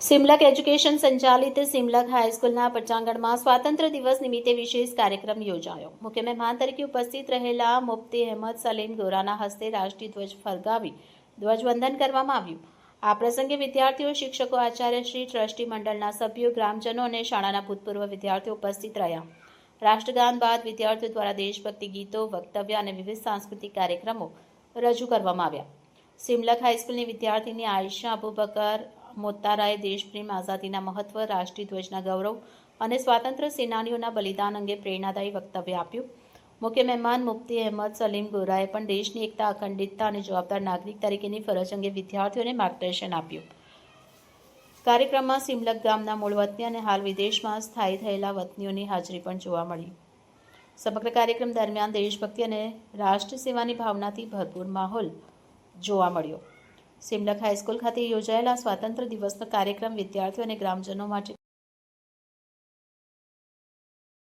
Simlak education સંચાલિત સિમલક હાઈસ્કૂલના પચાંગણમાં સ્વાતંત્ર્ય દિવસ નિમિત્તે વિશેષ કાર્યક્રમ યોજાયો. મુખ્ય મહેમાન તરીકે ઉપસ્થિત રહેલા મુફ્તી અહેમદ સલીમ ગોરાના હસ્તે રાષ્ટ્રીય ધ્વજ ફરકાવી ધ્વજવંદન કરવામાં આવ્યું. આ પ્રસંગે વિદ્યાર્થીઓ, શિક્ષકો, આચાર્યશ્રી, ટ્રસ્ટી મંડળના સભ્યો, ગ્રામજનો અને શાળાના ભૂતપૂર્વ વિદ્યાર્થીઓ ઉપસ્થિત રહ્યા. રાષ્ટ્રગાન બાદ વિદ્યાર્થીઓ દ્વારા દેશભક્તિ ગીતો, વક્તવ્ય અને વિવિધ સાંસ્કૃતિક કાર્યક્રમો રજૂ કરવામાં આવ્યા. સિમલક હાઈસ્કૂલની વિદ્યાર્થીની આયશા અબુબકર મોત્તારાએ દેશપ્રેમ, આઝાદીના મહત્વ, રાષ્ટ્રીય ધ્વજના ગૌરવ અને સ્વાતંત્ર્ય સેનાનીઓના બલિદાન અંગે પ્રેરણાદાયી વક્તવ્ય આપ્યું. મુખ્ય મહેમાન મુફ્તી અહેમદ સલીમ ગોરાએ પણ દેશની એકતા, અખંડિતતા અને જવાબદાર નાગરિક તરીકેની ફરજ અંગે વિદ્યાર્થીઓને માર્ગદર્શન આપ્યું. કાર્યક્રમમાં સિમલક ગામના મૂળ વતની અને હાલ વિદેશમાં સ્થાયી થયેલા વતનીઓની હાજરી પણ જોવા મળી. સમગ્ર કાર્યક્રમ દરમિયાન દેશભક્તિ અને રાષ્ટ્ર સેવાની ભાવનાથી ભરપૂર માહોલ જોવા મળ્યો. સિમલક હાઈસ્કૂલ ખાતે યોજાયેલા સ્વાતંત્ર્ય દિવસનો કાર્યક્રમ વિદ્યાર્થીઓ અને ગ્રામજનો માટે